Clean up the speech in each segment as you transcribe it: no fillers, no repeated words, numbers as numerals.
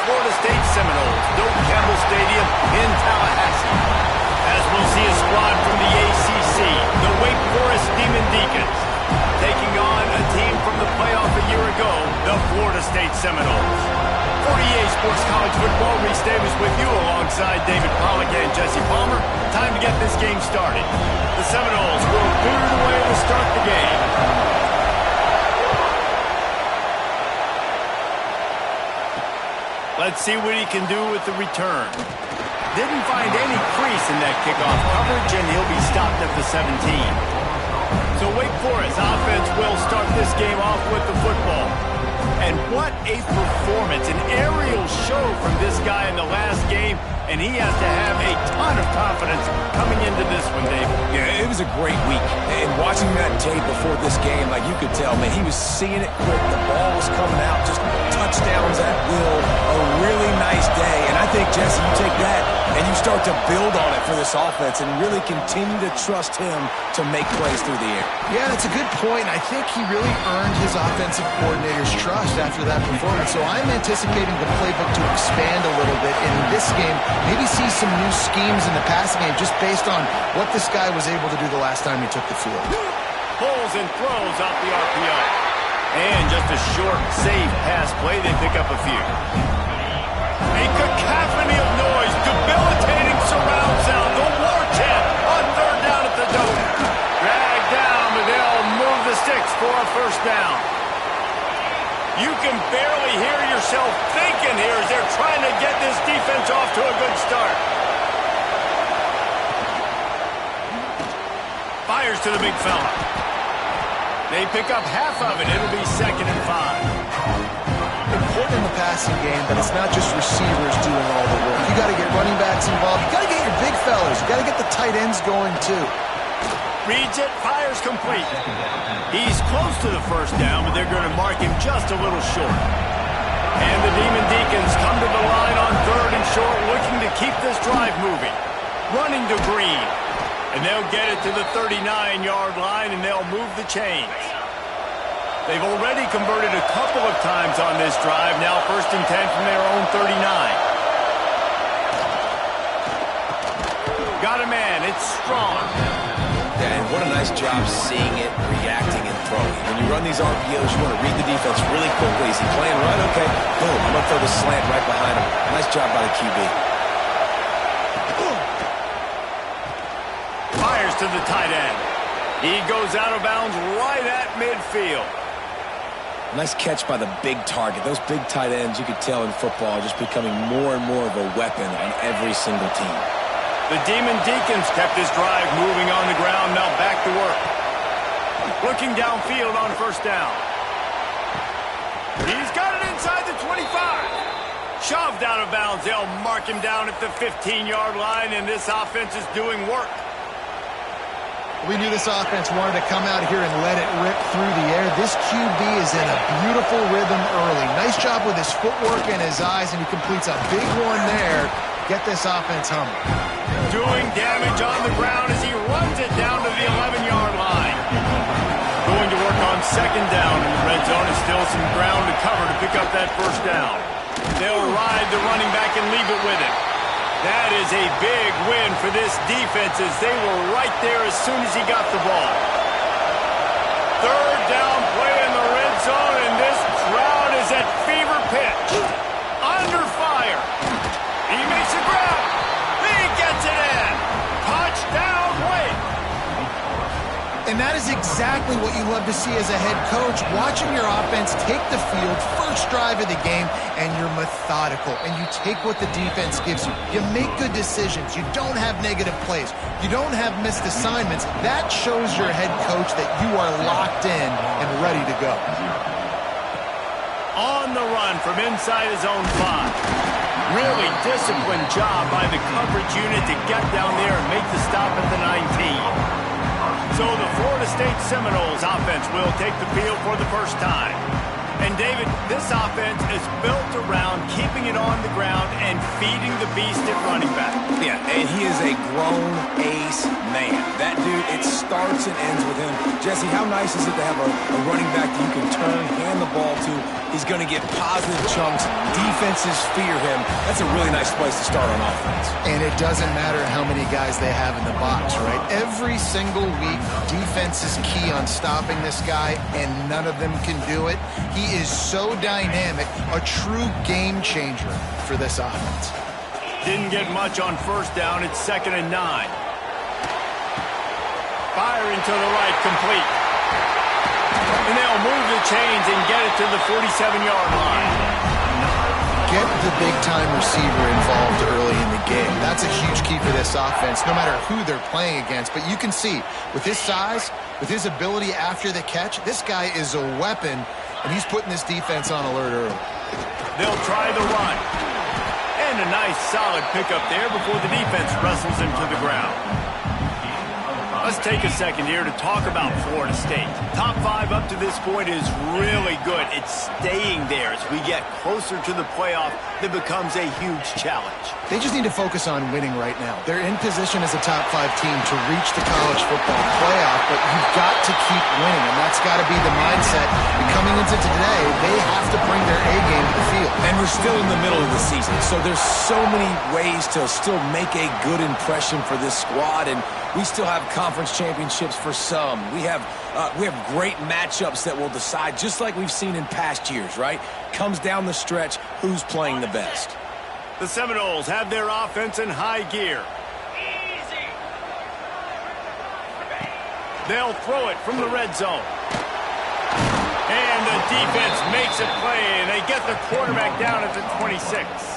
Florida State Seminoles, Doak Campbell Stadium in Tallahassee. As we'll see a squad from the ACC, the Wake Forest Demon Deacons, taking on a team from the playoff a year ago, the Florida State Seminoles. 48 Sports College Football, Reese Davis with you alongside David Pollack and Jesse Palmer. Time to get this game started. The Seminoles will boot it away to start the game. Let's see what he can do with the return. Didn't find any crease in that kickoff coverage, and he'll be stopped at the 17. So Wake Forest offense will start this game off with the football. And what a performance, an aerial show from this guy in the last game, and he has to have a ton of confidence coming into this one, Dave. Yeah, it was a great week. And watching that tape before this game, like you could tell, man, he was seeing it quick. The ball was coming out, just touchdowns at will. A really nice day. And I think, Jesse, you take that and you start to build on it for this offense and really continue to trust him to make plays through the air. Yeah, that's a good point. I think he really earned his offensive coordinator's trust after that performance. So I'm anticipating the playbook to expand a little bit in this game. Maybe see some new schemes in the passing game just based on what this guy was able to do the last time he took the field. Pulls and throws off the RPO. And just a short, safe pass play. They pick up a few. A cacophony of noise, debilitating surround sound. The war chant on third down at the Dome. Dragged down, but they'll move the sticks for a first down. You can barely hear yourself thinking here as they're trying to get this defense off to a good start. Fires to the big fella. They pick up half of it. It'll be 2nd and 5. Important in the passing game, but it's not just receivers doing all the work. You got to get running backs involved. You got to get your big fellas. You got to get the tight ends going too. Reads it, fires complete. He's close to the first down, but they're going to mark him just a little short. And the Demon Deacons come to the line on 3rd and short, looking to keep this drive moving. Running to Green. And they'll get it to the 39-yard line, and they'll move the chains. They've already converted a couple of times on this drive. Now 1st and 10 from their own 39. Got a man. It's Strong. Yeah, and what a nice job seeing it, reacting, and throwing. When you run these RPOs, you want to read the defense really quickly. Is he playing right? Okay, boom. I'm going to throw the slant right behind him. Nice job by the QB. Fires to the tight end. He goes out of bounds right at midfield. Nice catch by the big target. Those big tight ends, you could tell in football, are just becoming more and more of a weapon on every single team. The Demon Deacons kept this drive moving on the ground. Now back to work. Looking downfield on 1st down. He's got it inside the 25. Shoved out of bounds. They'll mark him down at the 15-yard line, and this offense is doing work. We knew this offense wanted to come out here and let it rip through the air. This QB is in a beautiful rhythm early. Nice job with his footwork and his eyes, and he completes a big one there. Get this offense humming. Doing damage on the ground as he runs it down to the 11-yard line. Going to work on 2nd down in the red zone. And still some ground to cover to pick up that 1st down. They'll ride the running back and leave it with him. That is a big win for this defense as they were right there as soon as he got the ball. 3rd down play in the red zone, and this crowd is at fever pitch. Under fire. He makes a grab. He gets it in. Touchdown, Wake. And that is exactly what you love to see as a head coach, watching your offense take the field, first drive of the game, and you're methodical, and you take what the defense gives you. You make good decisions. You don't have negative plays. You don't have missed assignments. That shows your head coach that you are locked in and ready to go. On the run from inside his own 5. Really disciplined job by the coverage unit to get down there and make the stop at the 19. So the Florida State Seminoles offense will take the field for the first time. And, David, this offense is built around keeping it on the ground and feeding the beast at running back. Yeah, and he is a grown ace man. That dude, it starts and ends with him. Jesse, how nice is it to have a running back that you can turn, hand the ball to? He's going to get positive chunks. Defenses fear him. That's a really nice place to start on offense. And it doesn't matter how many guys they have in the box, right? Every single week, defense is key on stopping this guy, and none of them can do it. He is so dynamic, a true game changer for this offense. Didn't get much on first down. It's 2nd and 9. Firing to the right, complete. And they'll move the chains and get it to the 47-yard line. Get the big-time receiver involved early in the game. That's a huge key for this offense, no matter who they're playing against. But you can see, with his size, with his ability after the catch, this guy is a weapon, and he's putting this defense on alert early. They'll try the run. And a nice, solid pickup there before the defense wrestles him to the ground. Let's take a second here to talk about Florida State. Top 5 up to this point is really good. It's staying there as we get closer to the playoff that becomes a huge challenge. They just need to focus on winning right now. They're in position as a top 5 team to reach the college football playoff, but you've got to keep winning, and that's got to be the mindset. And coming into today, they have to bring their A game to the field. And we're still in the middle of the season, so there's so many ways to still make a good impression for this squad, and we still have conference championships for some. We have great matchups that will decide, just like we've seen in past years, right? Comes down the stretch, who's playing the best. The Seminoles have their offense in high gear. They'll throw it from the red zone. And the defense makes a play, and they get the quarterback down at the 26.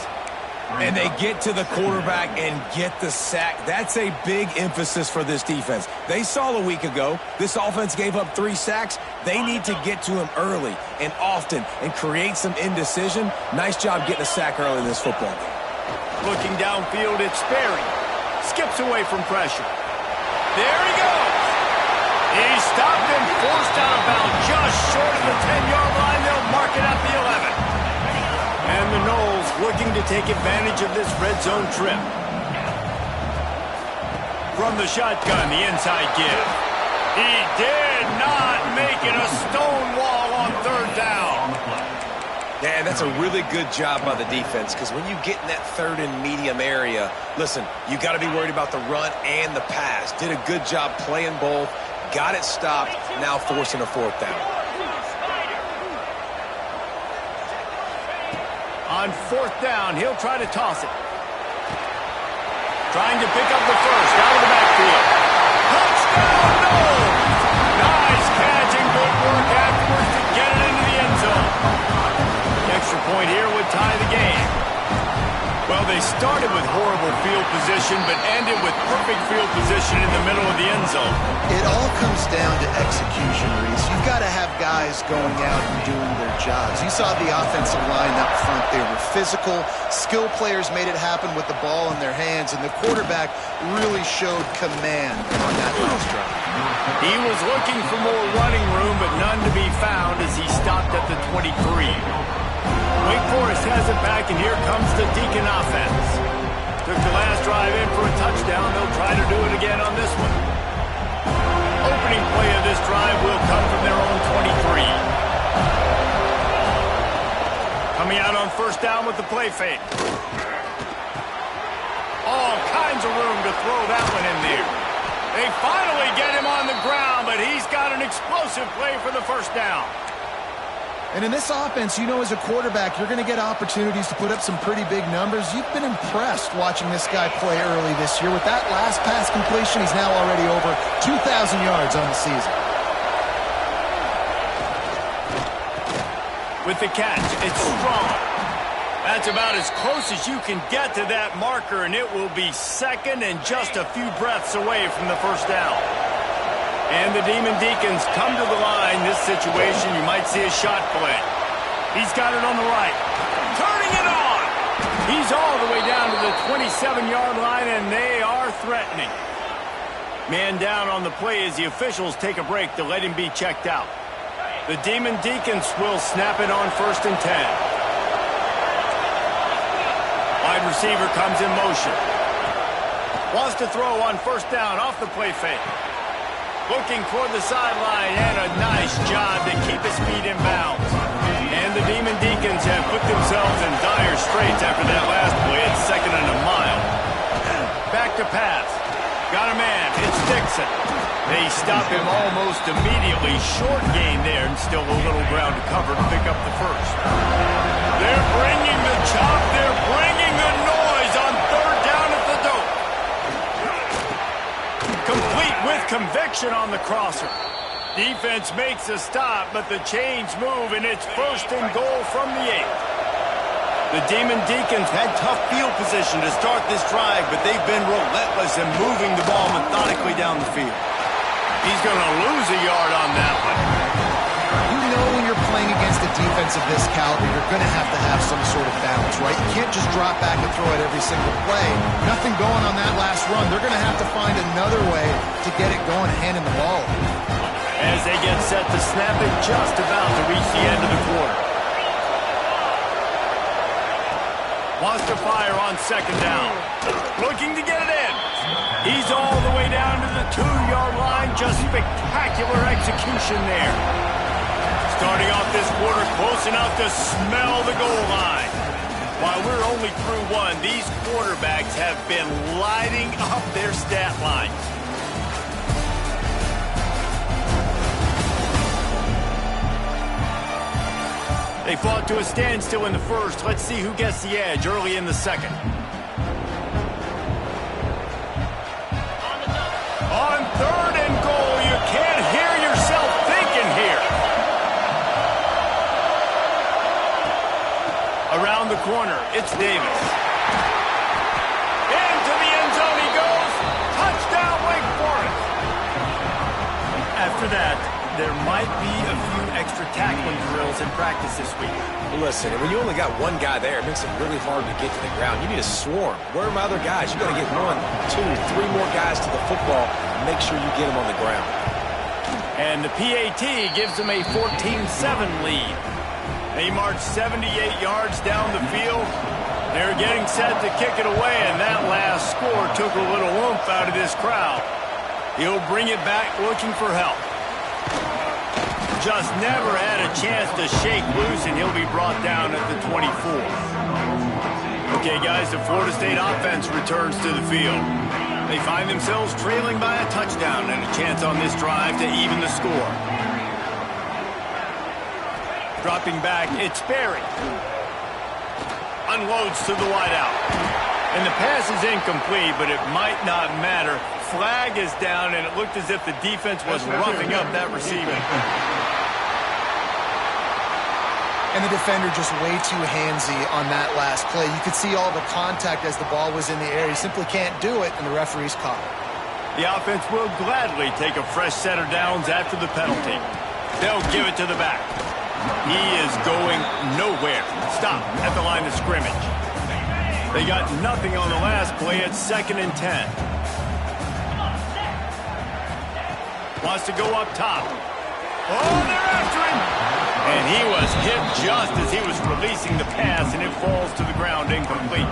And they get to the quarterback and get the sack. That's a big emphasis for this defense. They saw a week ago, this offense gave up 3 sacks. They need to get to him early and often and create some indecision. Nice job getting a sack early in this football game. Looking downfield, it's Sperry. Skips away from pressure. There he goes. He's stopped and forced out of bounds just short of the 10-yard line. They'll mark it at the 11. And the Noles looking to take advantage of this red zone trip. From the shotgun, the inside give. He did not make it a stone wall on 3rd down. Yeah, that's a really good job by the defense, because when you get in that 3rd and medium area, listen, you got to be worried about the run and the pass. Did a good job playing both, got it stopped, now forcing a 4th down. On 4th down, he'll try to toss it. Trying to pick up the first out of the backfield. Touchdown, Noles! Nice catch and good work afterwards to get it into the end zone. The extra point here would tie the game. Well, they started with horrible field position, but ended with perfect field position in the middle of the end zone. It all comes down to execution, Reese. You've got to have guys going out and doing their jobs. You saw the offensive line up front. They were physical. Skill players made it happen with the ball in their hands, and the quarterback really showed command on that last drive. He was looking for more running room, but none to be found as he stopped at the 23. Wake Forest has it back, and here comes the Deacon offense. Took the last drive in for a touchdown. They'll try to do it again on this one. Opening play of this drive will come from their own 23. Coming out on 1st down with the play fake. All kinds of room to throw that one in there. They finally get him on the ground, but he's got an explosive play for the 1st down. And in this offense, you know, as a quarterback, you're going to get opportunities to put up some pretty big numbers. You've been impressed watching this guy play early this year. With that last pass completion, he's now already over 2,000 yards on the season. With the catch, it's strong. That's about as close as you can get to that marker, and it will be 2nd and just a few breaths away from the 1st down. And the Demon Deacons come to the line. This situation, you might see a shot play. He's got it on the right. Turning it on. He's all the way down to the 27-yard line, and they are threatening. Man down on the play as the officials take a break to let him be checked out. The Demon Deacons will snap it on 1st and 10. Wide receiver comes in motion. Wants to throw on 1st down off the play fake. Looking toward the sideline, and a nice job to keep his feet in bounds. And the Demon Deacons have put themselves in dire straits after that last play. It's 2nd and a mile. Back to pass. Got a man. It's Dixon. They stop him almost immediately. Short gain there, and still a little ground to cover to pick up the first. They're bringing the chop. They're bringing the noise on 3rd down at the dope. Complete with conviction on the crosser. Defense makes a stop, but the chains move, and it's 1st and goal from the 8. The Demon Deacons had tough field position to start this drive, but they've been relentless in moving the ball methodically down the field. He's going to lose a yard on that one. You know when you're playing against a defense of this caliber, you're going to have some sort of balance, right? You can't just drop back and throw it every single play. Nothing going on that last run. They're going to have to find another way to get it going, handing the ball. As they get set to snap it, just about to reach the end of the quarter. Wants to fire on 2nd down. Looking to get it in. He's all the way down to the 2-yard line. Just spectacular execution there. Starting off this quarter close enough to smell the goal line. While we're only through one, these quarterbacks have been lighting up their stat lines. They fought to a standstill in the first. Let's see who gets the edge early in the second. On 3rd and goal, you can't hear yourself thinking here. Around the corner, it's Davis. Into the end zone he goes. Touchdown, Wake Forest. After that, there might be a few extra tackling drills in practice this week. Listen, when you only got one guy there, it makes it really hard to get to the ground. You need a swarm. Where are my other guys? You got to get 1, 2, 3 more guys to the football and make sure you get them on the ground. And the PAT gives them a 14-7 lead. They march 78 yards down the field. They're getting set to kick it away, and that last score took a little oomph out of this crowd. He'll bring it back looking for help. Just never had a chance to shake loose, and he'll be brought down at the 24. Okay, guys, the Florida State offense returns to the field. They find themselves trailing by a touchdown and a chance on this drive to even the score. Dropping back, it's Berry. Unloads to the wideout. And the pass is incomplete, but it might not matter. Flag is down, and it looked as if the defense was roughing up that receiver. And the defender just way too handsy on that last play. You could see all the contact as the ball was in the air. He simply can't do it, and the referee's caught it. The offense will gladly take a fresh set of downs after the penalty. They'll give it to the back. He is going nowhere. Stop at the line of scrimmage. They got nothing on the last play. It's 2nd and 10. Wants to go up top. Oh, they're after him. And he was hit just as he was releasing the pass, and it falls to the ground incomplete.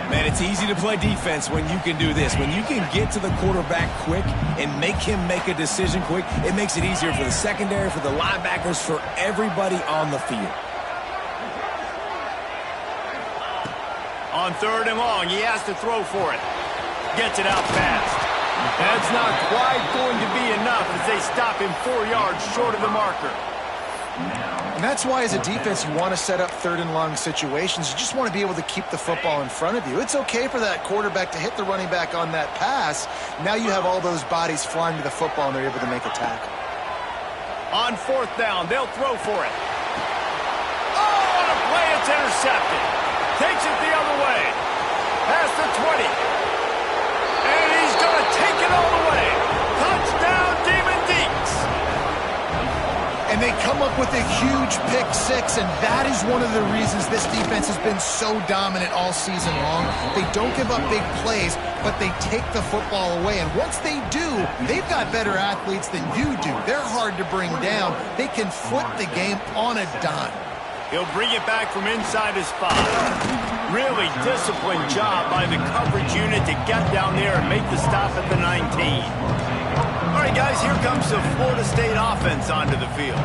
Man, it's easy to play defense when you can do this. When you can get to the quarterback quick and make him make a decision quick, it makes it easier for the secondary, for the linebackers, for everybody on the field. On 3rd and long, he has to throw for it. Gets it out fast. That's not quite going to be enough as they stop him 4 yards short of the marker. And that's why, as a defense, you want to set up 3rd and long situations. You just want to be able to keep the football in front of you. It's okay for that quarterback to hit the running back on that pass. Now you have all those bodies flying to the football, and they're able to make a tackle. On 4th down, they'll throw for it. Oh, on a play, it's intercepted. Takes it the other way. Past the 20. And he's going to take it all the way. Touchdown, Demon Deeks. And they come come up with a huge pick-6, and that is one of the reasons this defense has been so dominant all season long. They don't give up big plays, but they take the football away. And once they do, they've got better athletes than you do. They're hard to bring down. They can flip the game on a dime. He'll bring it back from inside his 5. Really disciplined job by the coverage unit to get down there and make the stop at the 19. All right, guys, here comes the Florida State offense onto the field.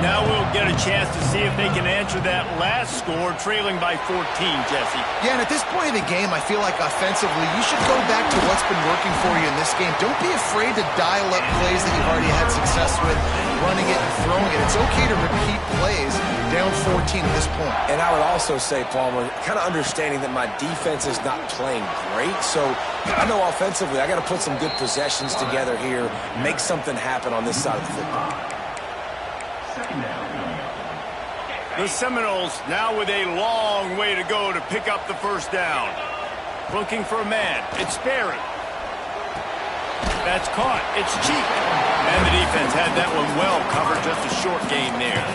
Now we'll get a chance to see if they can answer that last score, trailing by 14, Jesse. Yeah, and at this point in the game, I feel like offensively, you should go back to what's been working for you in this game. Don't be afraid to dial up plays that you've already had success with, running it and throwing it. It's okay to repeat plays down 14 at this point. And I would also say, Palmer, kind of understanding that my defense is not playing great, so I know offensively I got to put some good possessions together here, make something happen on this side of the football. The Seminoles now with a long way to go to pick up the first down. Looking for a man. It's Sperry. That's caught. It's cheap. And the defense had that one well covered. Just a short gain there.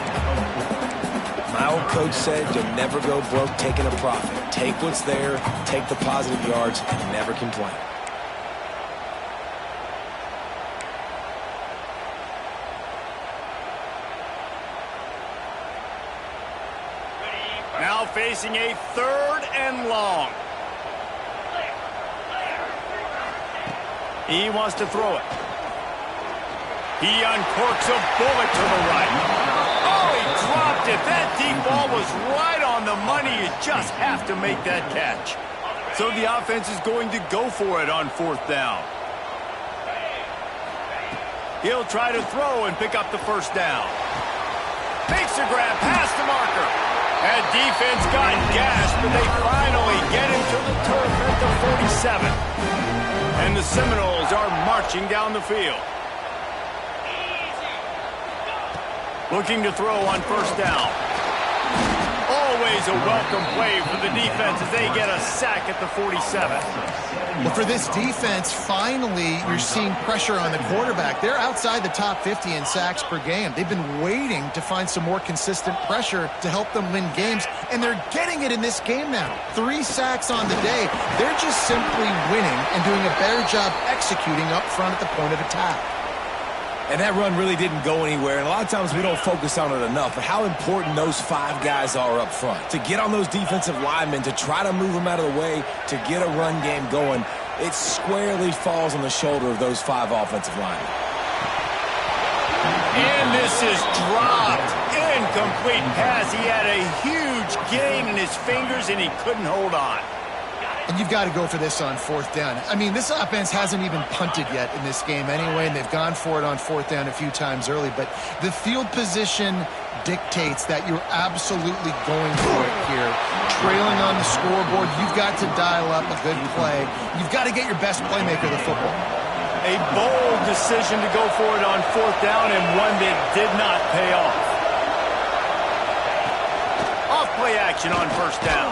My old coach said you'll never go broke taking a profit. Take what's there, take the positive yards, and never complain. Now facing a 3rd and long. He wants to throw it. He uncorks a bullet to the right. Oh, he dropped it. That deep ball was right on the money. You just have to make that catch. So the offense is going to go for it on 4th down. He'll try to throw and pick up the first down. Makes a grab past the marker. That defense got gashed, but they finally get him to the turf at the 47. And the Seminoles are marching down the field. Looking to throw on 1st down. Always a welcome play for the defense as they get a sack at the 47. Well, for this defense, finally, you're seeing pressure on the quarterback. They're outside the top 50 in sacks per game. They've been waiting to find some more consistent pressure to help them win games, and they're getting it in this game now. 3 sacks on the day. They're just simply winning and doing a better job executing up front at the point of attack. And that run really didn't go anywhere, and a lot of times we don't focus on it enough, but how important those 5 guys are up front. To get on those defensive linemen, to try to move them out of the way, to get a run game going, it squarely falls on the shoulder of those 5 offensive linemen. And this is dropped. Incomplete pass. He had a huge gain in his fingers, and he couldn't hold on. And you've got to go for this on 4th down. I mean, this offense hasn't even punted yet in this game anyway, and they've gone for it on 4th down a few times early. But the field position dictates that you're absolutely going for it here. Trailing on the scoreboard, you've got to dial up a good play. You've got to get your best playmaker the football. A bold decision to go for it on 4th down, and one that did not pay off. Off play action on 1st down.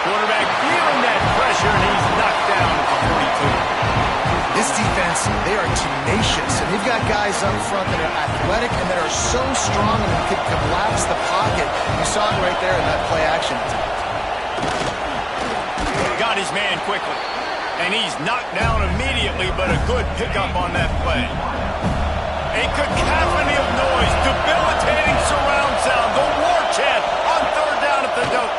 Quarterback feeling that pressure, and he's knocked down at the 42. This defense, they are tenacious, and they've got guys up front that are athletic and that are so strong and could collapse the pocket. You saw it right there in that play action. Got his man quickly, and he's knocked down immediately, but a good pickup on that play. A cacophony of noise, debilitating surround sound, the war chant on 3rd down at the dope.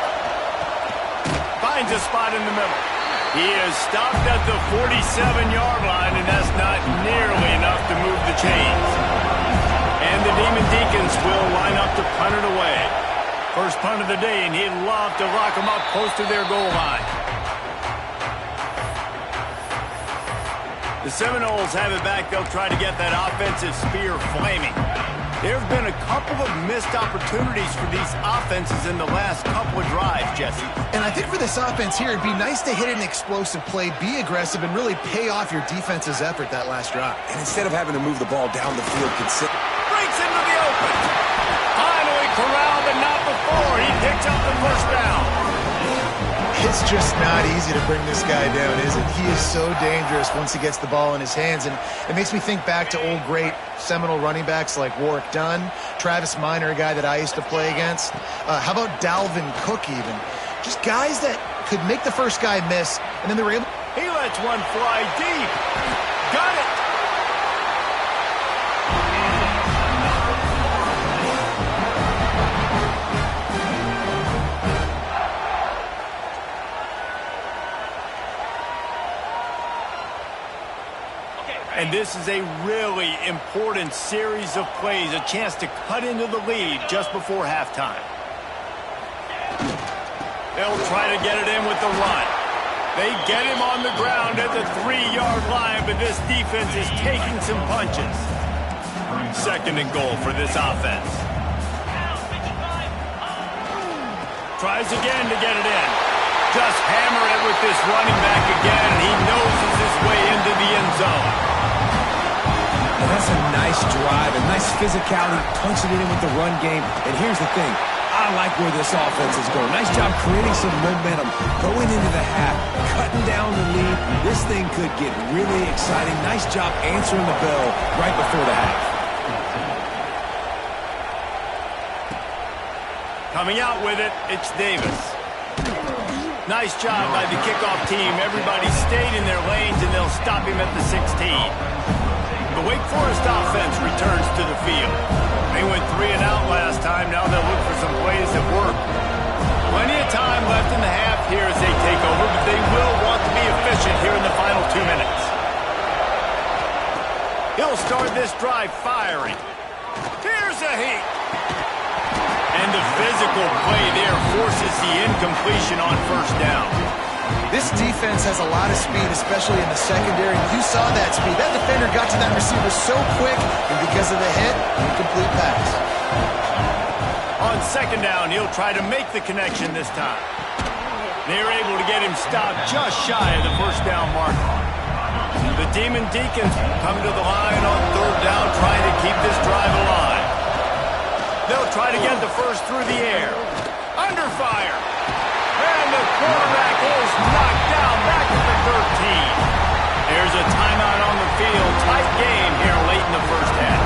Finds a spot in the middle. He is stopped at the 47-yard line, and that's not nearly enough to move the chains. And the Demon Deacons will line up to punt it away. First punt of the day, and he'd love to lock them up close to their goal line. The Seminoles have it back. They'll try to get that offensive spear flaming. There have been a couple of missed opportunities for these offenses in the last couple of drives, Jesse. And I think for this offense here, it'd be nice to hit an explosive play, be aggressive, and really pay off your defense's effort that last drive. And instead of having to move the ball down the field, Breaks into the open. Finally corralled, but not before. He picks up the 1st down. His It's just not easy to bring this guy down, is it? He is so dangerous once he gets the ball in his hands, and it makes me think back to old great seminal running backs like Warwick Dunn, Travis Minor, a guy that I used to play against. How about Dalvin Cook even? Just guys that could make the first guy miss, and then they were able... He lets one fly deep. Got it. And this is a really important series of plays, a chance to cut into the lead just before halftime. They'll try to get it in with the run. They get him on the ground at the 3-yard line, but this defense is taking some punches. 2nd and goal for this offense. Tries again to get it in. Just hammer it with this running back again, and he noses his way into the end zone. And that's a nice drive, a nice physicality, punching it in with the run game. And here's the thing. I like where this offense is going. Nice job creating some momentum, going into the half, cutting down the lead. This thing could get really exciting. Nice job answering the bell right before the half. Coming out with it, it's Davis. Nice job by the kickoff team. Everybody stayed in their lanes, and they'll stop him at the 16. The Wake Forest offense returns to the field. They went 3 and out last time. Now they'll look for some plays that work. Plenty of time left in the half here as they take over, but they will want to be efficient here in the final 2 minutes. He'll start this drive firing. Here's a heat. And the physical play there forces the incompletion on 1st down. This defense has a lot of speed, especially in the secondary. You saw that speed. That defender got to that receiver so quick, and because of the hit, incomplete pass. On 2nd down, he'll try to make the connection this time. They're able to get him stopped just shy of the 1st down mark. The Demon Deacons come to the line on 3rd down, trying to keep this drive alive. They'll try to get the first through the air. Under fire. And the quarterback is knocked down back at the 13. There's a timeout on the field. Tight game here late in the 1st half.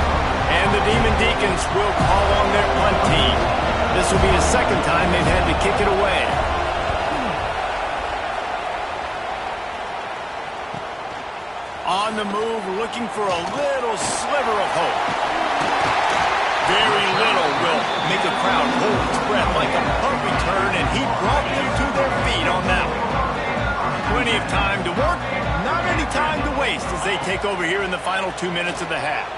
And the Demon Deacons will call on their punt team. This will be the 2nd time they've had to kick it away. On the move, looking for a little sliver of hope. Very little will make a crowd hold its breath like a punt return, and he brought them to their feet on that one. Plenty of time to work, not any time to waste as they take over here in the final 2 minutes of the half.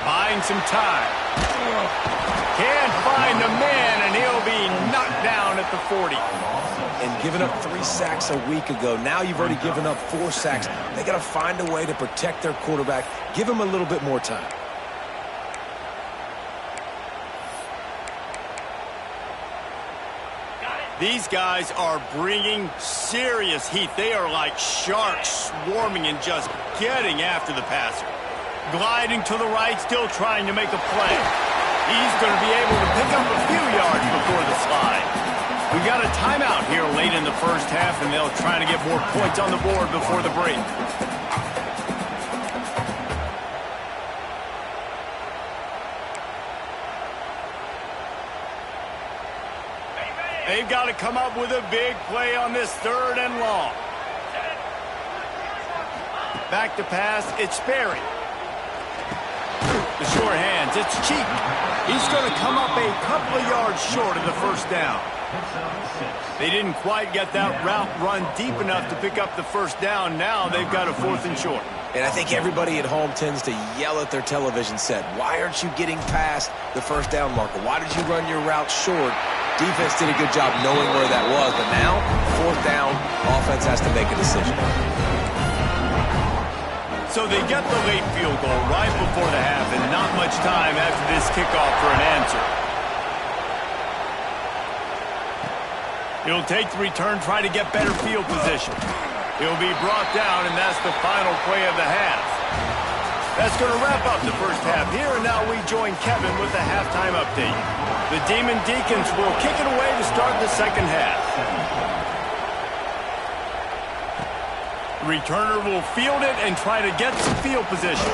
Buying some time. Can't find the man, and he'll be knocked down at the 40. And giving up 3 sacks a week ago. Now you've already given up 4 sacks. They got to find a way to protect their quarterback. Give him a little bit more time. These guys are bringing serious heat. They are like sharks swarming and just getting after the passer. Gliding to the right, still trying to make a play. He's going to be able to pick up a few yards before the slide. We got a timeout here late in the 1st half, and they'll try to get more points on the board before the break. They've got to come up with a big play on this 3rd and long. Back to pass, it's Sperry. The short hands, it's Cheek. He's going to come up a couple of yards short of the 1st down. They didn't quite get that route run deep enough to pick up the 1st down. Now they've got a 4th and short. And I think everybody at home tends to yell at their television set. Why aren't you getting past the 1st down marker? Why did you run your route short? Defense did a good job knowing where that was, but now, 4th down, offense has to make a decision. So they get the late field goal right before the half, and not much time after this kickoff for an answer. He'll take the return, try to get better field position. He'll be brought down, and that's the final play of the half. That's going to wrap up the 1st half here, and now we join Kevin with the halftime update. The Demon Deacons will kick it away to start the 2nd half. Returner will field it and try to get some field position.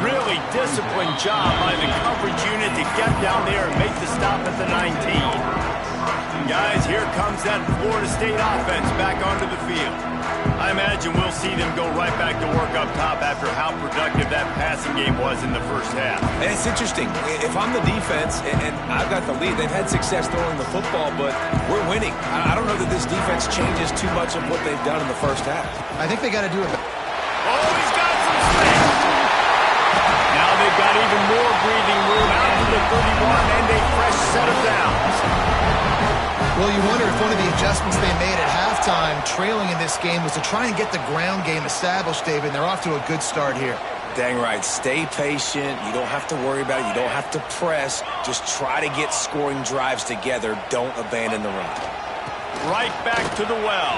Really disciplined job by the coverage unit to get down there and make the stop at the 19. Guys, here comes that Florida State offense back onto the field. I imagine we'll see them go right back to work up top after how productive that passing game was in the first half. And it's interesting. If I'm the defense and I've got the lead, they've had success throwing the football, but we're winning. I don't know that this defense changes too much of what they've done in the first half. I think they got to do it. Oh, he's got some space. Now they've got even more breathing room out to the 31 and a fresh set of downs. Well, you wonder if one of the adjustments they made at halftime, trailing in this game, was to try and get the ground game established, David. They're off to a good start here. Dang right. Stay patient. You don't have to worry about it. You don't have to press. Just try to get scoring drives together. Don't abandon the run. Right back to the well.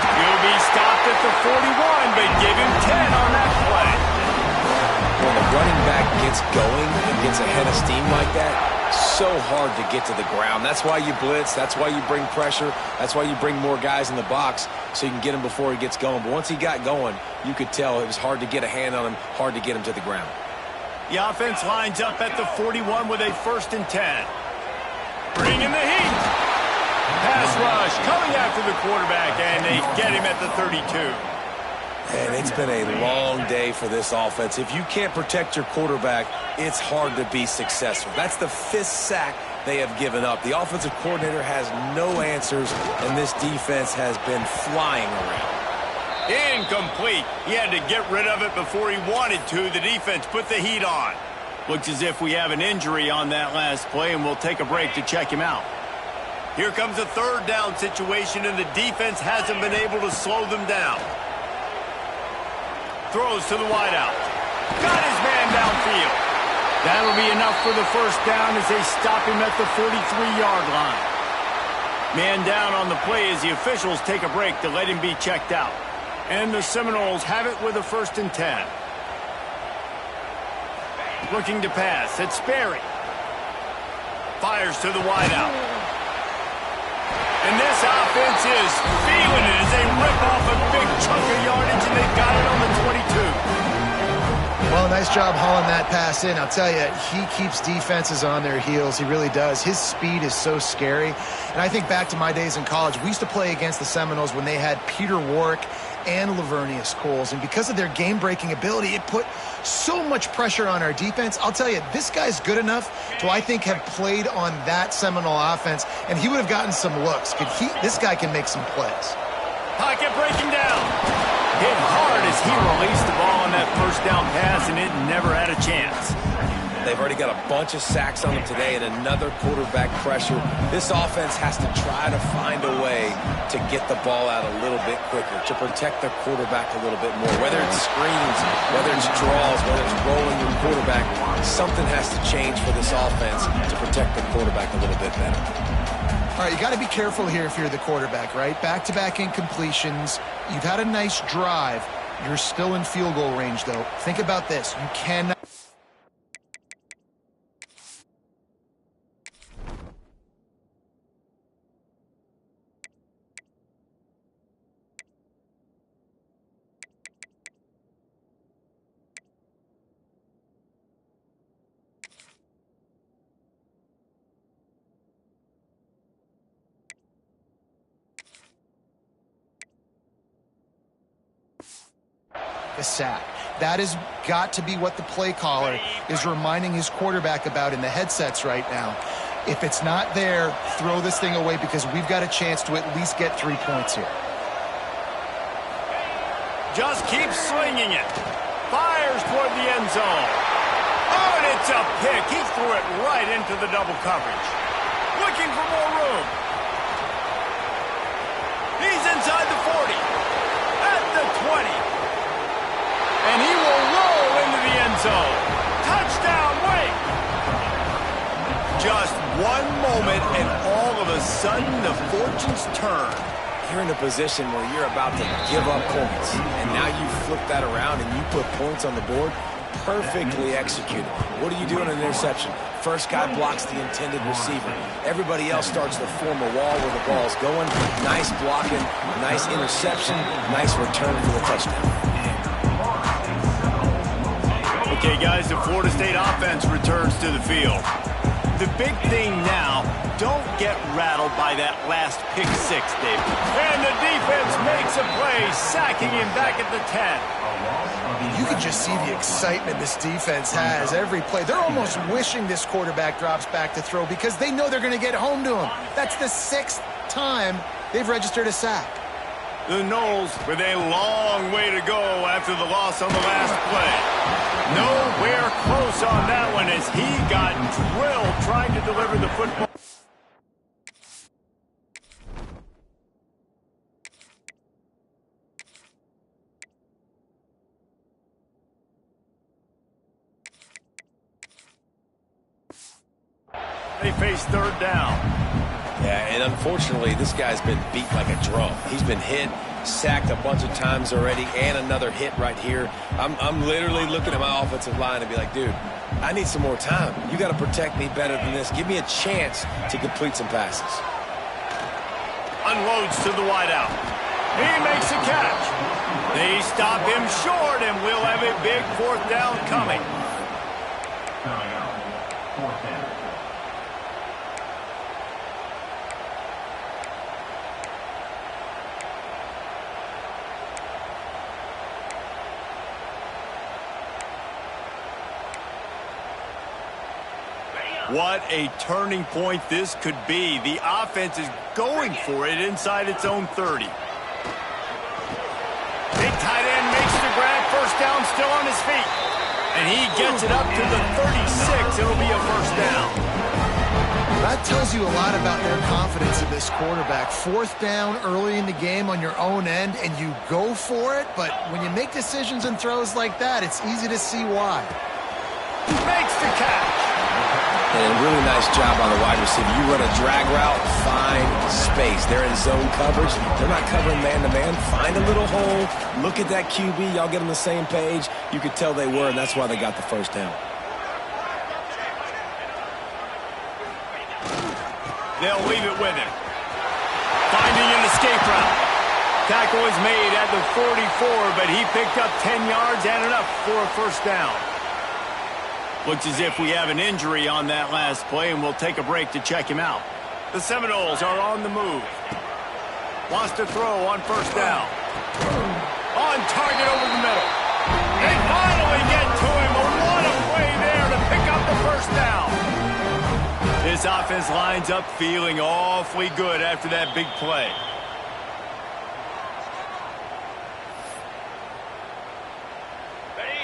He'll be stopped at the 41, but give him 10 on that play. When the running back gets going and gets ahead of steam like that, so hard to get to the ground. That's why you blitz. That's why you bring pressure. That's why you bring more guys in the box so you can get him before he gets going. But once he got going, you could tell it was hard to get a hand on him, hard to get him to the ground. The offense lines up at the 41 with a 1st and 10. Bringing the heat. Pass rush coming after the quarterback, and they get him at the 32. And it's been a long day for this offense. If you can't protect your quarterback, it's hard to be successful. That's the 5th sack they have given up. The offensive coordinator has no answers, and this defense has been flying around. Incomplete. He had to get rid of it before he wanted to. The defense put the heat on. Looks as if we have an injury on that last play, and we'll take a break to check him out. Here comes a 3rd down situation, and the defense hasn't been able to slow them down. Throws to the wideout. Got his man downfield. That'll be enough for the 1st down as they stop him at the 43-yard line. Man down on the play as the officials take a break to let him be checked out. And the Seminoles have it with a 1st and 10. Looking to pass. It's Sperry. Fires to the wideout. And this offense is feeling it as they rip off a big chunk of yardage, and they've got it on the 22. Well, nice job hauling that pass in. I'll tell you, he keeps defenses on their heels. He really does. His speed is so scary. And I think back to my days in college. We used to play against the Seminoles when they had Peter Warrick and Lavernius Coles. And because of their game-breaking ability, it put so much pressure on our defense. I'll tell you, this guy's good enough to, I think, have played on that Seminole offense, and he would have gotten some looks. This guy can make some plays. Pocket breaking down. Hit hard as he released the ball on that 1st down pass, and it never had a chance. They've already got a bunch of sacks on them today and another quarterback pressure. This offense has to try to find a way to get the ball out a little bit quicker, to protect the quarterback a little bit more. Whether it's screens, whether it's draws, whether it's rolling your quarterback, something has to change for this offense to protect the quarterback a little bit better. All right, you got to be careful here if you're the quarterback, right? Back-to-back incompletions. You've had a nice drive. You're still in field goal range, though. Think about this. You cannot... a sack. That has got to be what the play caller is reminding his quarterback about in the headsets right now. If it's not there, throw this thing away because we've got a chance to at least get 3 points here. Just keeps slinging it. Fires toward the end zone. Oh, and it's a pick. He threw it right into the double coverage. Looking for more room. He's inside the 40. At the 20. And he will roll into the end zone. Touchdown, Wake! Just one moment, and all of a sudden, the fortunes turn. You're in a position where you're about to give up points, and now you flip that around and you put points on the board. perfectly executed. What do you do in an interception? First guy blocks the intended receiver. Everybody else starts to form a wall where the ball's going. Nice blocking, nice interception, nice return for the touchdown. Okay, guys, the Florida State offense returns to the field. The big thing now, don't get rattled by that last pick six, David. And the defense makes a play, sacking him back at the 10. You can just see the excitement this defense has every play. They're almost wishing this quarterback drops back to throw because they know they're going to get home to him. That's the 6th time they've registered a sack. The Noles with a long way to go after the loss on the last play. Nowhere close on that one as he got drilled trying to deliver the football. They face third down. Yeah, and unfortunately, this guy's been beat like a drum. He's been hit, sacked a bunch of times already, and another hit right here. I'm literally looking at my offensive line and be like, dude, I need some more time. You got to protect me better than this. Give me a chance to complete some passes. Unloads to the wideout. He makes a catch. They stop him short, and we'll have a big 4th down coming. What a turning point this could be. The offense is going for it inside its own 30. Big tight end makes the grab. First down, still on his feet. And he gets it up to the 36. It'll be a first down. That tells you a lot about their confidence in this quarterback. 4th down early in the game on your own end, and you go for it. But when you make decisions and throws like that, it's easy to see why. Makes the catch. And a really nice job on the wide receiver. You run a drag route, find space. They're in zone coverage. They're not covering man-to-man. Find a little hole. Look at that QB. Y'all get on the same page. You could tell they were, and that's why they got the first down. They'll leave it with him. Finding an escape route. Tackle is made at the 44, but he picked up 10 yards and enough for a first down. Looks as if we have an injury on that last play, and we'll take a break to check him out. The Seminoles are on the move. Wants to throw on first down. On target over the middle. They finally get to him. What a play there to pick up the first down. This offense lines up feeling awfully good after that big play.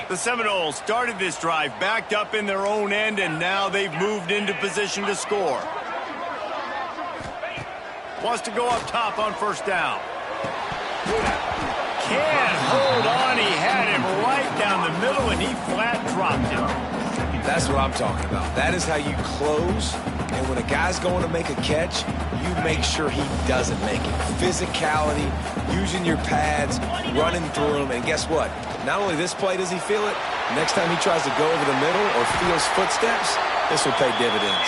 The Seminoles started this drive backed up in their own end, and now they've moved into position to score. Wants to go up top on first down. Can't hold on. He had him right down the middle, and he flat dropped him. That's what I'm talking about. That is how you close. And when a guy's going to make a catch, you make sure he doesn't make it. Physicality, using your pads, running through them. And guess what? Not only this play does he feel it, next time he tries to go over the middle or feels footsteps, this will pay dividends.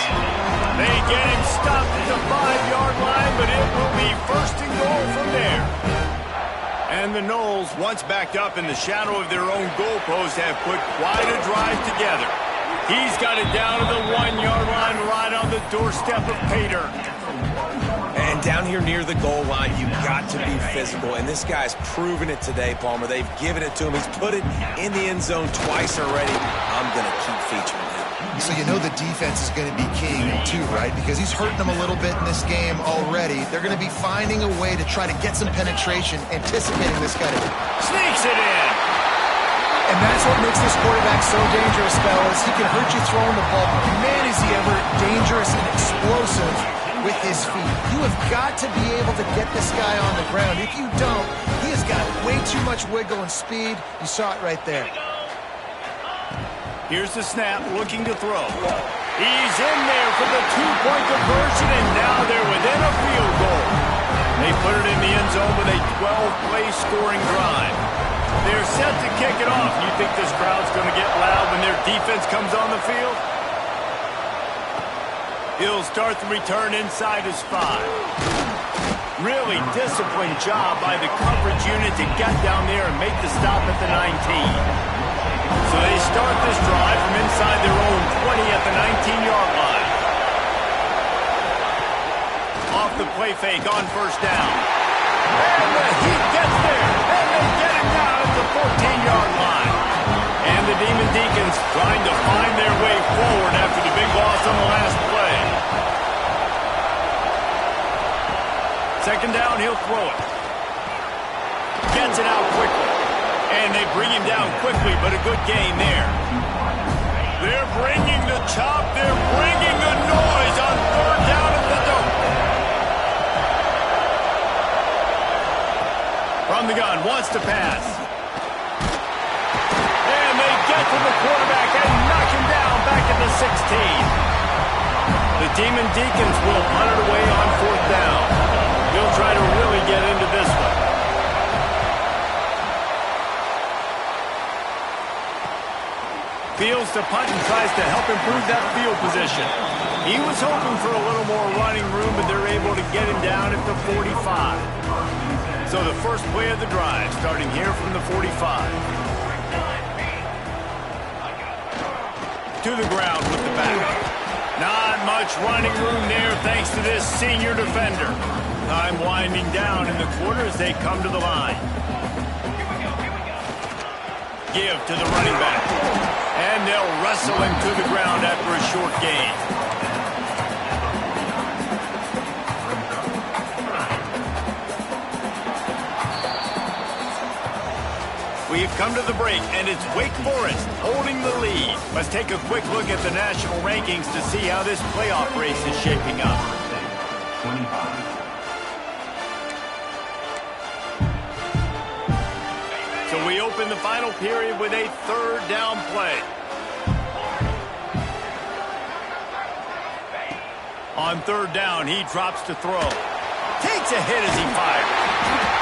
They get him stopped at the 5-yard line, but it will be first and goal from there. And the Noles, once backed up in the shadow of their own goalpost, have put quite a drive together. He's got it down to the 1-yard line, right on the doorstep of pay dirt. And down here near the goal line, you've got to be physical. And this guy's proven it today, Palmer. They've given it to him. He's put it in the end zone twice already. I'm going to keep featuring him. So you know the defense is going to be keying him too, right? Because he's hurting them a little bit in this game already. They're going to be finding a way to try to get some penetration, anticipating this guy to sneaks it in. And that's what makes this quarterback so dangerous, fellas. He can hurt you throwing the ball, but man, is he ever dangerous and explosive with his feet. You have got to be able to get this guy on the ground. If you don't, he has got way too much wiggle and speed. You saw it right there. Here's the snap, looking to throw. He's in there for the two-point conversion, and now they're within a field goal. They put it in the end zone with a 12-play scoring drive. They're they're set to kick it off. You think this crowd's going to get loud when their defense comes on the field? He'll start the return inside his 5. Really disciplined job by the coverage unit to get down there and make the stop at the 19. So they start this drive from inside their own 20 at the 19-yard line. Off the play fake on first down. And the Heat gets there, and they get him down at the 14-yard line. And the Demon Deacons trying to find their way forward after the big loss on the last play. Second down, he'll throw it. Gets it out quickly. And they bring him down quickly, but a good gain there. They're bringing the chop. They're bringing the noise on third down at the dome. From the gun, wants to pass. And they get to the quarterback and knock him down back at the 16. The Demon Deacons will punt it away on fourth down. He'll try to really get into this one. Fields to punt and tries to help improve that field position. He was hoping for a little more running room, but they're able to get him down at the 45. So the first play of the drive, starting here from the 45. To the ground with the back. Not much running room there thanks to this senior defender. Time winding down in the quarter as they come to the line. Give to the running back. And they'll wrestle him to the ground after a short gain. We've come to the break, and it's Wake Forest holding the lead. Let's take a quick look at the national rankings to see how this playoff race is shaping up. So we open the final period with a third down play. On third down, he drops to throw. Takes a hit as he fires.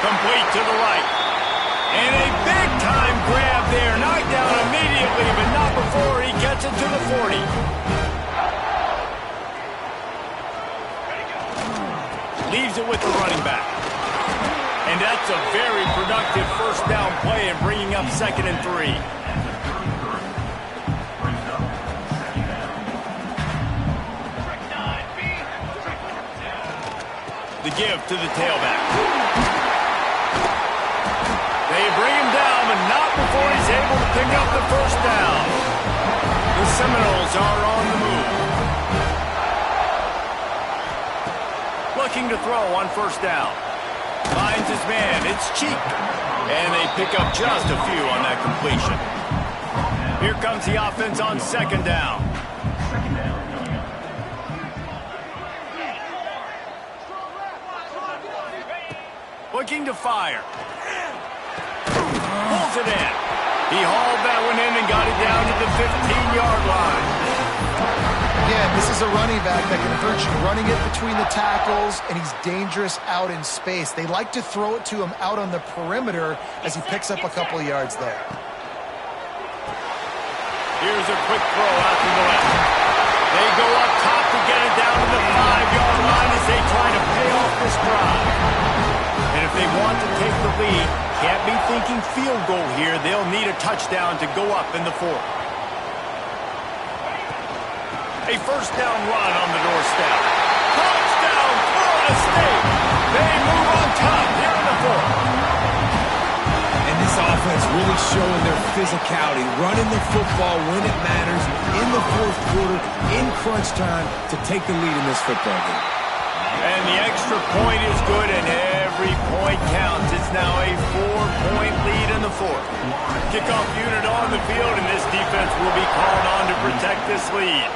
Complete to the right. And a big-time grab there. Knocked down immediately, but not before he gets it to the 40. Leaves it with the running back. And that's a very productive first down play and bringing up 2nd and 3. The give to the tailback. They bring him down, but not before he's able to pick up the first down. The Seminoles are on the move. Looking to throw on first down. Finds his man. It's Cheek. And they pick up just a few on that completion. Here comes the offense on 2nd down. Looking to fire. Pulls it in. He hauled that one in and got it down to the 15-yard line. Again, this is a running back that can hurt you running it between the tackles, and he's dangerous out in space. They like to throw it to him out on the perimeter as he picks up a couple of yards there. Here's a quick throw out to the left. They go up top to get it down to the 5-yard line as they try to pay off this drive. And if they want to take the lead, can't be thinking field goal here. They'll need a touchdown to go up in the 4th. A first down run on the doorstep. Touchdown, Florida State. They move on top here in the 4th. And this offense really showing their physicality, running the football when it matters in the 4th quarter, in crunch time, to take the lead in this football game. And the extra point is good, and every point counts. It's now a 4-point lead in the 4th. Kickoff unit on the field, and this defense will be called on to protect this lead.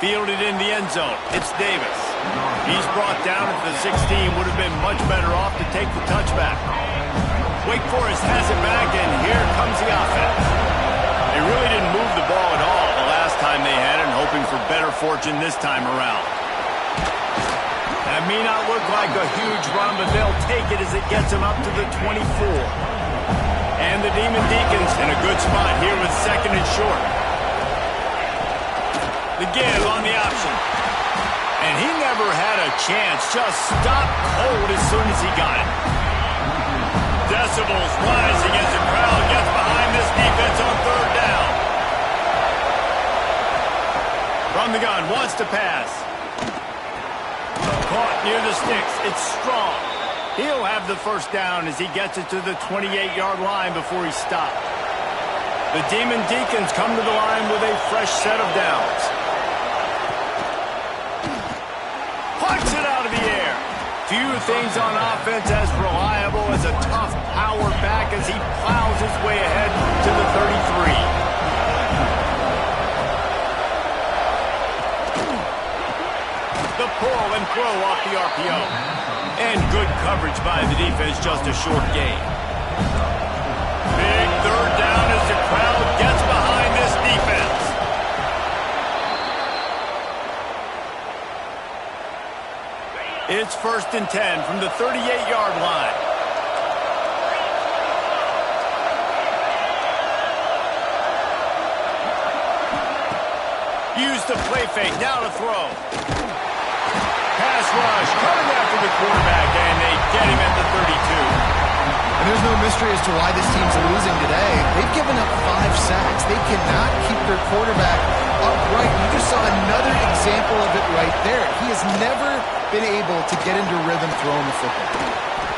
Fielded in the end zone. It's Davis. He's brought down at the 16. Would have been much better off to take the touchback. Wake Forest has it back, and here comes the offense. They really didn't move the ball at all the last time they had it, and hoping for better fortune this time around. That may not look like a huge run, but they'll take it as it gets them up to the 24. And the Demon Deacons in a good spot here with second and short. The give on the option. And he never had a chance. Just stopped cold as soon as he got it. Decibels rising as the crowd gets behind this defense on third down. From the gun, wants to pass. Caught near the sticks. It's Strong. He'll have the first down as he gets it to the 28-yard line before he stopped. The Demon Deacons come to the line with a fresh set of downs. Punts it out of the air. Few things on offense as reliable as a tough power back as he plows his way ahead to the 33. The pull and throw off the RPO. And good coverage by the defense, just a short gain. Big third down as the crowd gets behind this defense. It's 1st and 10 from the 38-yard line. Use the play fake, now to throw. Pass rush, coming after the quarterback, and they get him at the 32. And there's no mystery as to why this team's losing today. They've given up 5 sacks. They cannot keep their quarterback upright. You just saw another example of it right there. He has never been able to get into rhythm throwing the football.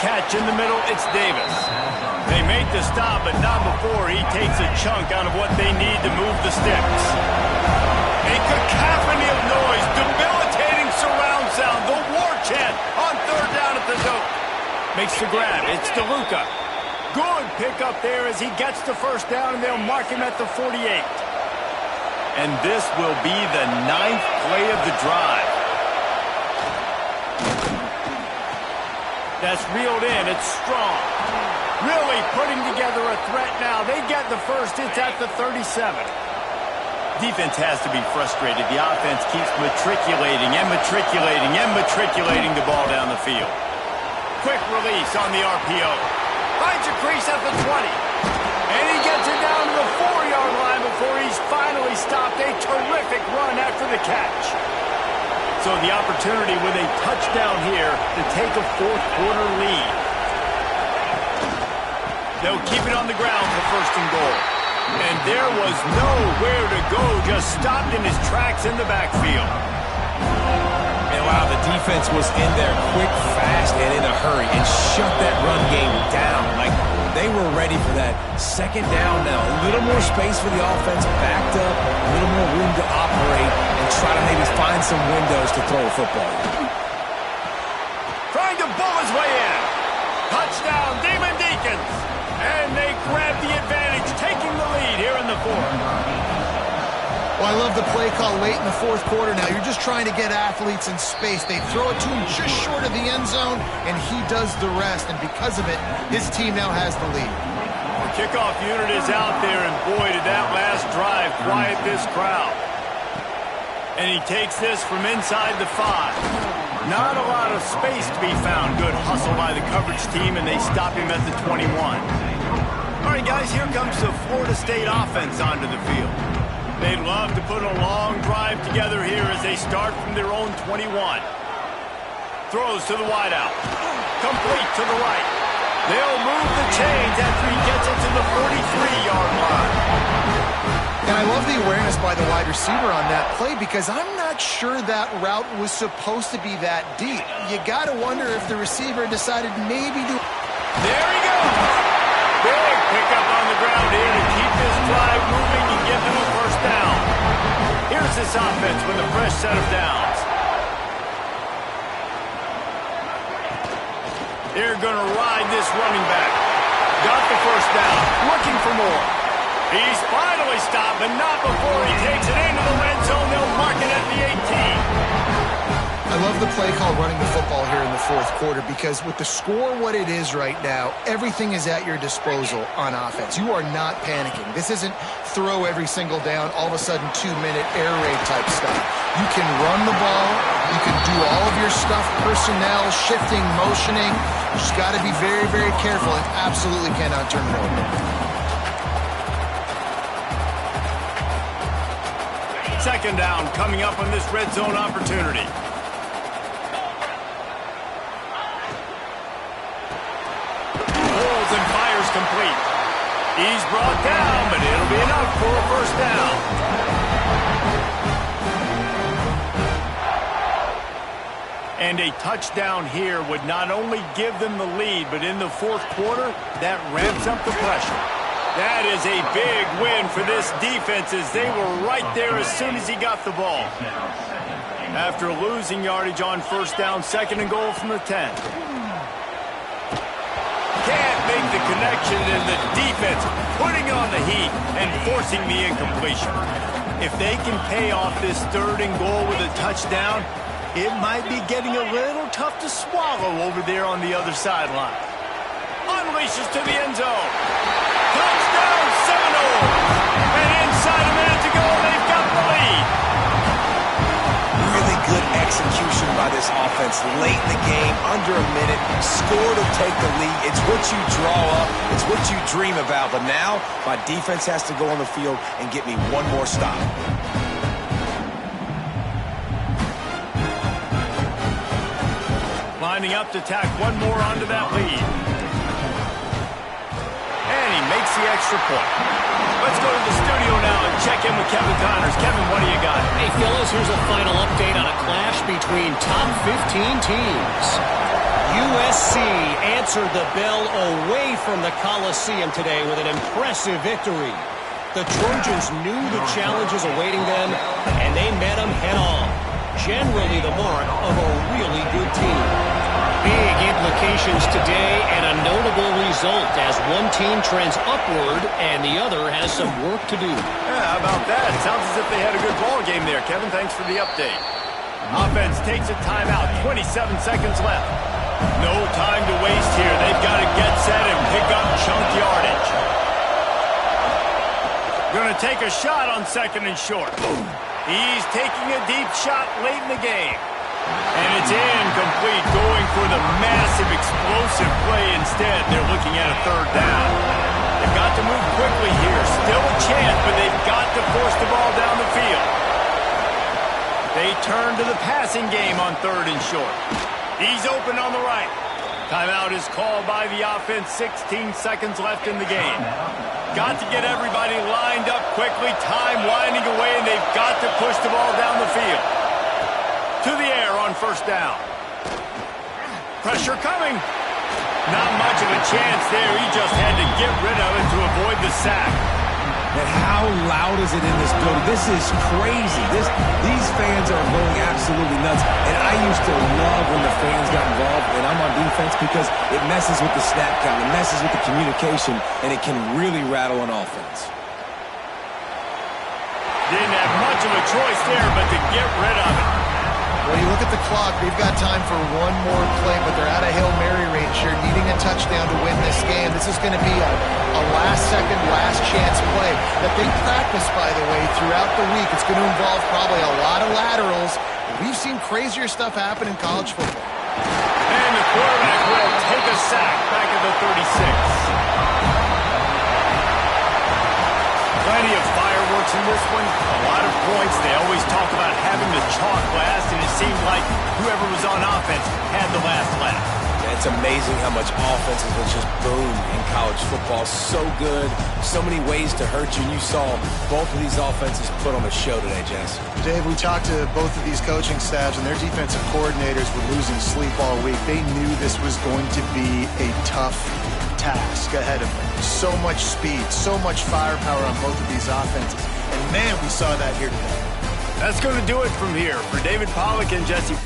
Catch in the middle, it's Davis. They make the stop, but not before he takes a chunk out of what they need to move the sticks. A cacophony of noise, debilitating surround sound, the war chant on third down at the dope. Makes the grab, it's DeLuca. Good pickup there as he gets the first down, and they'll mark him at the 48. And this will be the 9th play of the drive. That's reeled in, it's Strong. Really putting together a threat now. They get the first, it's at the 37. Defense has to be frustrated. The offense keeps matriculating and matriculating and matriculating the ball down the field. Quick release on the RPO. Finds a crease at the 20. And he gets it down to the 4-yard line before he's finally stopped. A terrific run after the catch. So the opportunity with a touchdown here to take a fourth-quarter lead. They'll keep it on the ground for first and goal. And there was nowhere to go, just stopped in his tracks in the backfield. And wow, the defense was in there quick, fast, and in a hurry and shut that run game down. Like, they were ready for that second down now. A little more space for the offense, backed up, a little more room to operate and try to maybe find some windows to throw a football. Trying to bull his way in. Touchdown, Demon Deacons. And they grab the advantage, taking the lead here in the fourth. Well, I love the play call late in the fourth quarter now. You're just trying to get athletes in space. They throw it to him just short of the end zone, and he does the rest. And because of it, his team now has the lead. The kickoff unit is out there, and boy, did that last drive quiet this crowd. And he takes this from inside the 5. Not a lot of space to be found. Good hustle by the coverage team, and they stop him at the 21. All right, guys, here comes the Florida State offense onto the field. They'd love to put a long drive together here as they start from their own 21. Throws to the wideout. Complete to the right. They'll move the chains after he gets it to the 43-yard line. And I love the awareness by the wide receiver on that play because I'm not sure that route was supposed to be that deep. You got to wonder if the receiver decided maybe to... There he goes! Big pickup on the ground here to keep this drive moving and give them a first down. Here's this offense with a fresh set of downs. They're going to ride this running back. Got the first down, looking for more. He's finally stopped, but not before he takes it into the red zone. They'll mark it at the 18. I love the play call running the football here in the fourth quarter because with the score what it is right now, everything is at your disposal on offense. You are not panicking. This isn't throw every single down, all of a sudden 2-minute air raid type stuff. You can run the ball. You can do all of your stuff, personnel, shifting, motioning. You just got to be very, very careful and absolutely cannot turn it over. Second down coming up on this red zone opportunity. Pulls and fires complete. He's brought down, but it'll be enough for a first down. And a touchdown here would not only give them the lead, but in the fourth quarter, that ramps up the pressure. That is a big win for this defense as they were right there as soon as he got the ball. After losing yardage on first down, second and goal from the 10. Can't make the connection, and the defense putting on the heat and forcing the incompletion. If they can pay off this third and goal with a touchdown, it might be getting a little tough to swallow over there on the other sideline. Unleashes to the end zone. Touchdown, 7-0. And inside a minute to go, they've got the lead. Really good execution by this offense. Late in the game, under a minute, score to take the lead. It's what you draw up. It's what you dream about. But now, my defense has to go on the field and get me one more stop. Lining up to tack one more onto that lead. And he makes the extra point. Let's go to the studio now and check in with Kevin Connors. Kevin, what do you got? Hey, fellas, here's a final update on a clash between top 15 teams. USC answered the bell away from the Coliseum today with an impressive victory. The Trojans knew the challenges awaiting them, and they met them head-on. Generally the mark of a really good team. Big implications today and a notable result as one team trends upward and the other has some work to do. Yeah, how about that? It sounds as if they had a good ball game there. Kevin, thanks for the update. Offense takes a timeout, 27 seconds left. No time to waste here. They've got to get set and pick up chunk yardage. Going to take a shot on second and short. He's taking a deep shot late in the game. And it's incomplete, going for the massive explosive play instead. They're looking at a third down. They've got to move quickly here. Still a chance, but they've got to force the ball down the field. They turn to the passing game on third and short. He's open on the right. Timeout is called by the offense. 16 seconds left in the game. Got to get everybody lined up quickly. Time winding away, and they've got to push the ball down the field. To the air on first down. Pressure coming. Not much of a chance there. He just had to get rid of it to avoid the sack. And how loud is it in this building? This is crazy. These fans are going absolutely nuts. And I used to love when the fans got involved, and I'm on defense because it messes with the snap count. It messes with the communication, and it can really rattle an offense. Didn't have much of a choice there, but to get rid of it. Well, you look at the clock, they've got time for one more play, but they're out of Hail Mary range here, needing a touchdown to win this game. This is going to be a last-second, last-chance play that they practice, by the way, throughout the week. It's going to involve probably a lot of laterals. We've seen crazier stuff happen in college football. And the quarterback will take a sack back at the 36. Plenty of fireworks in this one. A lot of points. They always talk about having the chalk last, and it seemed like whoever was on offense had the last laugh. It's amazing how much offense has just boomed in college football. So good. So many ways to hurt you. And you saw both of these offenses put on a show today, Jess. Dave, we talked to both of these coaching staffs, and their defensive coordinators were losing sleep all week. They knew this was going to be a tough task ahead of them. So much speed, so much firepower on both of these offenses. And, man, we saw that here today. That's going to do it from here. For David Pollack and Jesse